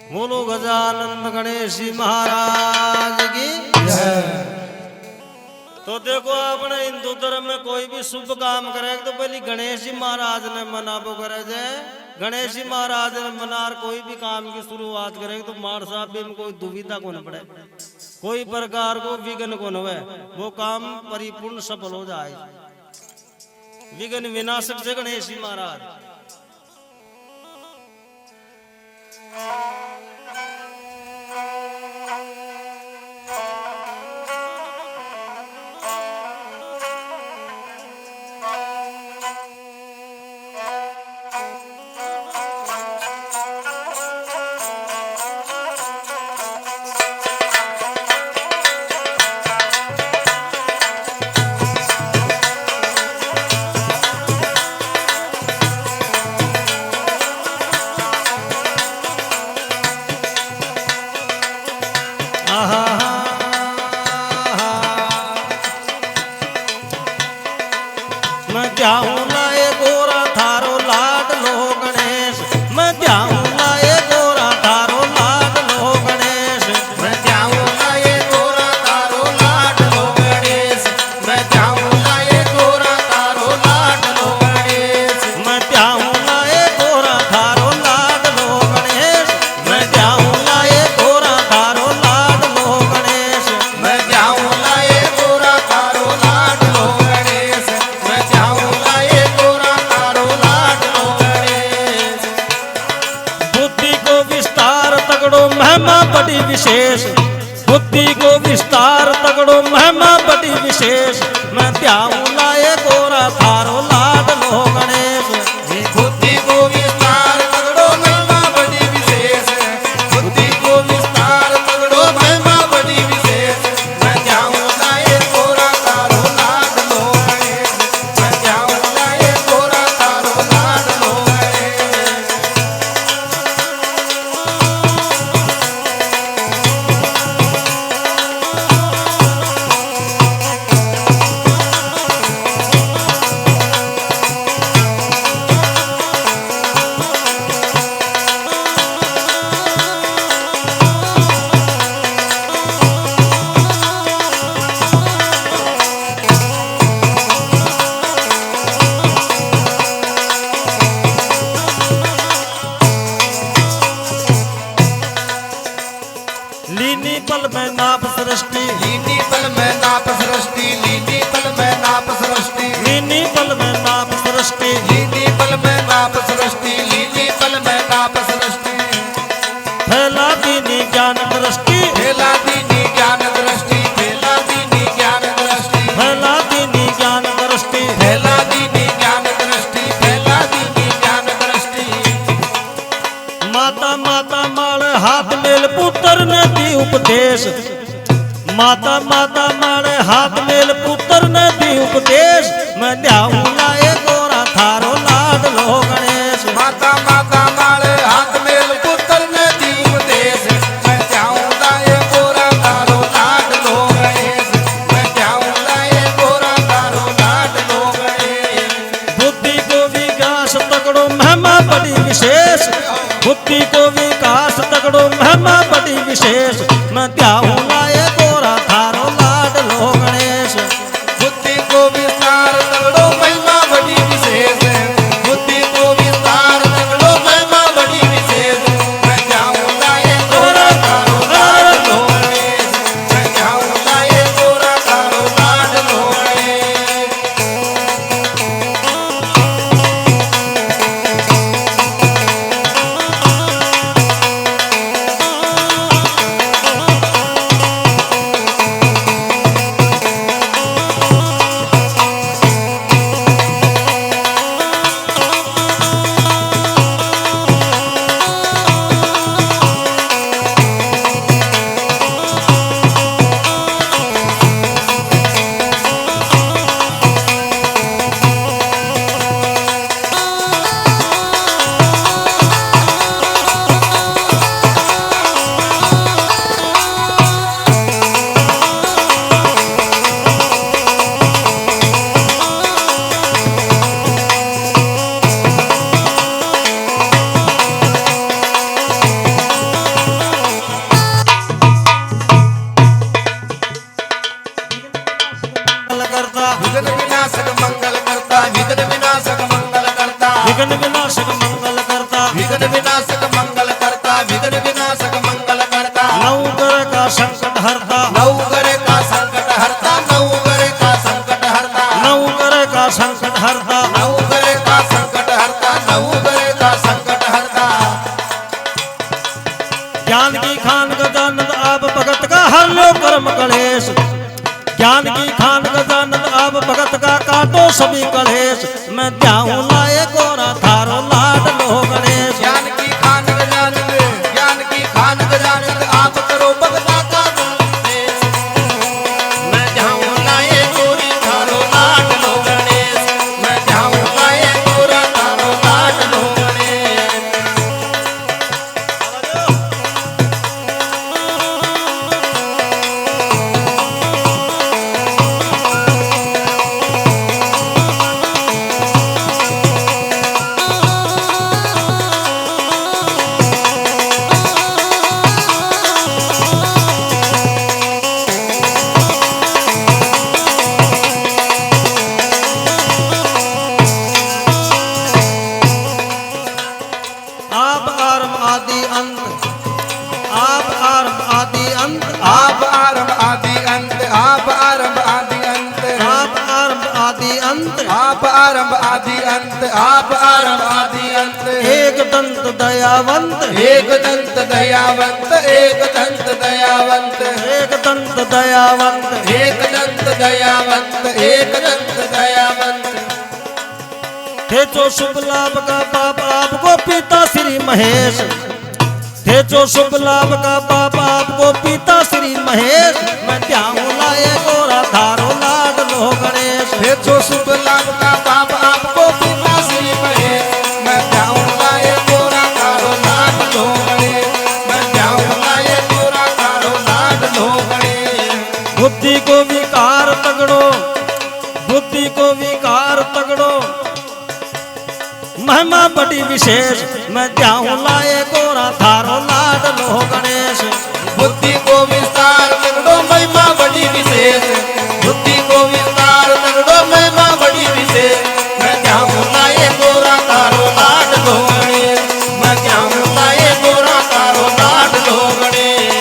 बोलो गजानंद गणेश जी महाराज की। तो देखो अपने हिंदू धर्म में कोई भी शुभ काम करे तो पहले गणेश जी महाराज ने मनाबो करे जाए। गणेश जी महाराज ने मनार कोई भी काम की शुरुआत करे तो मार साहब भी कोई दुविधा को न पड़े, कोई प्रकार को विघ्न को न हो, वो काम परिपूर्ण सफल हो जाए। विघ्न विनाशक से गणेश जी महाराज। मैं जाऊं लाए गोरा थारो लाड लो गणेश, मैं जाऊं लाए गोरा थारो लाड लो गणेश, मैं जाऊं लाए गोरा तारो लाड लो गणेश, मैं जाऊं लाए गोरा तारो लाड लो गणेश, मैं जाऊं लाए गोरा थारो लाड लो गणेश, मैं जाऊं लाए गोरा थारो लाड लो गणेश, मैं जाऊं लाए गोरा तारो लाड लो गणेश, मैं जाऊं लाए गोरा तारो लाड लो गणेश। बुद्धि को विस्तार तगड़ो महिमा बड़ी विशेष, बुद्धि को विस्तार तगड़ो महिमा बड़ी विशेष, मैं जाऊं लाए गोरा थारो लाड लो गणेश, ये बुद्धि को विस्तार तगड़ो महिमा बड़ी विशेष, बुद्धि को विस्तार तगड़ो महिमा बड़ी विशेष, मैं जाऊं लाए गोरा तारो लाड लो गणेश, मैं जाऊं लाए गोरा तारो लाड लो गणेश। लीनी पल में नाप सृष्टि, लीनी पल में नाप सृष्टि, लीनी पल में नाप सृष्टि, लीनी पल में नाप सृष्टि, लीनी पल में नाप सृष्टि, लीनी पल में नाप सृष्टि, फैला दीनी ज्ञान दृष्टि, फैला दीनी ज्ञान दृष्टि, फैला दीनी ज्ञान दृष्टि, फैला दीनी ज्ञान दृष्टि, फैला दीनी ज्ञान दृष्टि, फैला दीनी ज्ञान दृष्टि। माता माता माल हाथ मेल पुत्र ने दी उपदेश, माता माता माल हाथ मेल पुत्र ने दी उपदेश, मैं जाऊं लाए गोरा थारो लाड लो गणेश, माता माता माले हाथ मेल पुत्र ने दी उपदेश, मैं जाऊं लाए गोरा तारो लाड लो गणेश, मैं जाऊं लाए गोरा तारो लाड लो गणेश। बुद्धि को विकास तगड़ो महिमा बड़ी विशेष, बुद्धि को विकास तगड़ो महिमा बड़ी विशेष, मैं जाऊं लाए गोरा थारो लाड लो गणेश, बुद्धि को विस्तार तगड़ो महिमा बड़ी विशेष, बुद्धि को विस्तार तगड़ो महिमा बड़ी विशेष, मैं जाऊं लाए गोरा तारो लाड लो गणेश, मैं जाऊं लाए गोरा तारो लाड लो गणेश। विघ्न विनाशक मंगल करता नवग्रह का संकट हरता नवग्रह का संकट हरता नवग्रह का संकट हरता नवग्रह का संकट हरता नवग्रह का संकट हरता नवग्रह का संकट हरता ज्ञान की खान गजानंद आप भगत का हर लो कर्म कलेश ज्ञान की खान गजानंद आप भगत का काटो सभी कलेश मैं ध्याऊं लाए गोरा थारो लाड लो गणेश ज्ञान की खान गजानंद आप करो भगता का उपदेश मैं जाऊं लाए गोरी थारो लाड लो गणेश मैं जाऊं लाए गोरा थारो लाड लो गणेश आप आरंभ आदि अंत आप आरंभ आदि अंत आप आरंभ आदि अंत आप आरंभ आदि अंत आप आरंभ आदि अंत आप आरंभ आदि अंत आप आरंभ आदि अंत एक दंत दयावंत एक दंत दयावंत एक दंत दयावंत एक दंत दयावंत एक दंत दयावंत एक दंत दयावंत थे जो शुभ लाभ का बाप आपको पिता श्री महेश थे जो शुभ लाभ का बाप आपको पिता श्री महेश मैं ध्याऊं लाए गोरा थारो लाड लो गणेश हे जो शुभ लाभ का बाप आपको पिता श्री महेश मैं जाऊं लाए गोरा थारो लाड लो गणेश मैं जाऊं लाए गोरा थारो लाड लो गणेश बुद्धि को विकार तगड़ो बुद्धि को विकार तगड़ो महिमा बड़ी विशेष मैं ध्याऊं लाए गोरा थारो लाड लो गणेश बुद्धि को विस्तार तगड़ो महिमा बड़ी विशेष बुद्धि को विस्तार तगड़ो महिमा बड़ी विशेष मैं जाऊं लाए गोरा थारो लाड लो गणेश मैं जाऊं लाए गोरा थारो लाड लो गणेश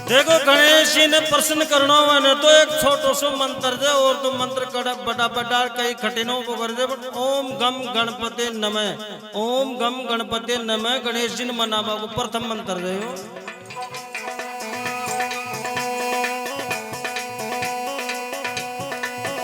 देखो गणेश जी ने प्रश्न करना मैंने तो एक छोटो सो मंत्र दे और तो मंत्र कड़ा बड़ा बड़ा कई कठिनों को कर दे बट ओम गम गणपति नमः ओम गम गणपति नमः गणेश जी ने मनावा को प्रथम मंत्र दे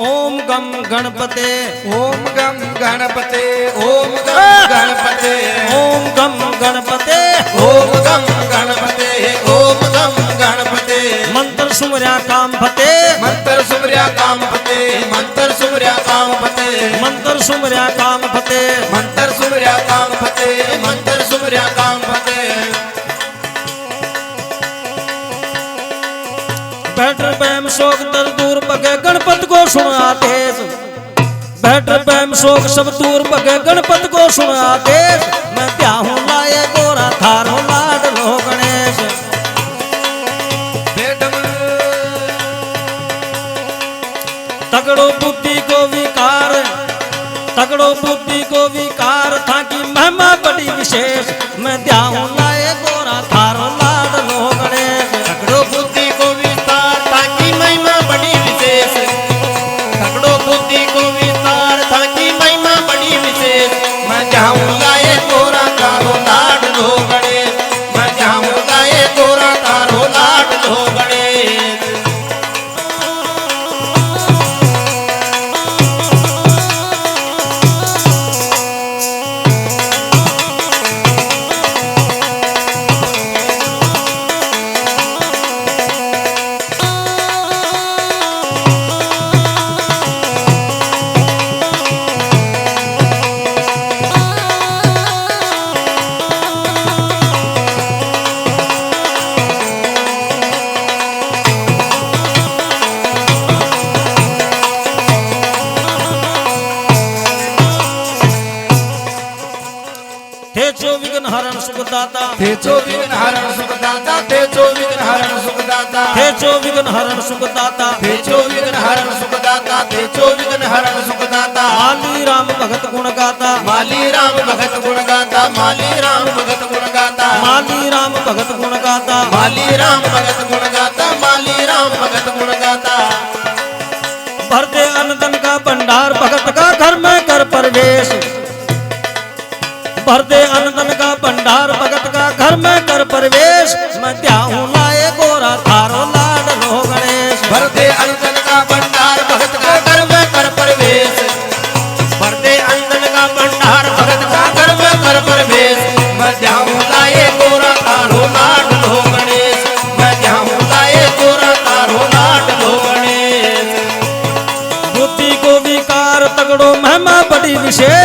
ओम गम गणपते ओम गम गणपते ओम गम गणपते ओम गम गणपते ओम गम गणपते ओम गम गणपते मंत्र सुमर्या काम फते मंत्र सुमर्या काम फते मंत्र सुमर्या काम फते मंत्र सुमर्या काम फते मंत्र सुमर्या काम फते मंत्र सुमर्या काम फते बैठर बैम शोक तर दूर बगे गणपत को सुन आदेश बैठर बैम शोक सब दूर बगे गणपत को सुन आदेश मैं ध्याऊं लाए गोरा थारो लाड लो गणेश तगड़ो बुद्धि को विकार तगड़ो बुद्धि को विकार था कि महिमा बड़ी विशेष मैं ध्याऊं लाए गोरा थारो लाड लो गणेश तगड़ो बुद्धि को विस्तार ताकि महिमा बड़ी विशेष तगड़ो बुद्धि को विस्तार ताकि महिमा बड़ी विशेष मैं जाऊं लाए तेजो विघ्न हरण सुखदाता तेजो विघ्न हरण सुखदाता तेजो विघ्न हरण सुखदाता तेजो विघ्न हरण सुखदाता तेजो विघ्न हरण सुखदाता तेजो विघ्न हरण सुखदाता माली राम भगत गुण गाता माली राम भगत गुण गाता माली राम भगत गुण गाता माली राम भगत गुण गाता माली राम भगत गुण गाता माली राम भगत गुण गाता भर दे अनदन का भंडार भगत का घर में कर प्रवेश भर दे अनदन का भंडार भगत का घर में कर प्रवेश मैं त्याहूं लाए गोरा थारो लाड लो गणेश भर दे अंजन का भंडार भगत का घर में कर प्रवेश भर दे अंजन का भंडार भगत का घर में कर प्रवेश मैं जाऊं लाए गोरा तारो लाड लो गणेश मैं जाऊं लाए गोरा तारो लाड लो गणेश बुद्धि को विकार तगड़ो महिमा बड़ी विशेष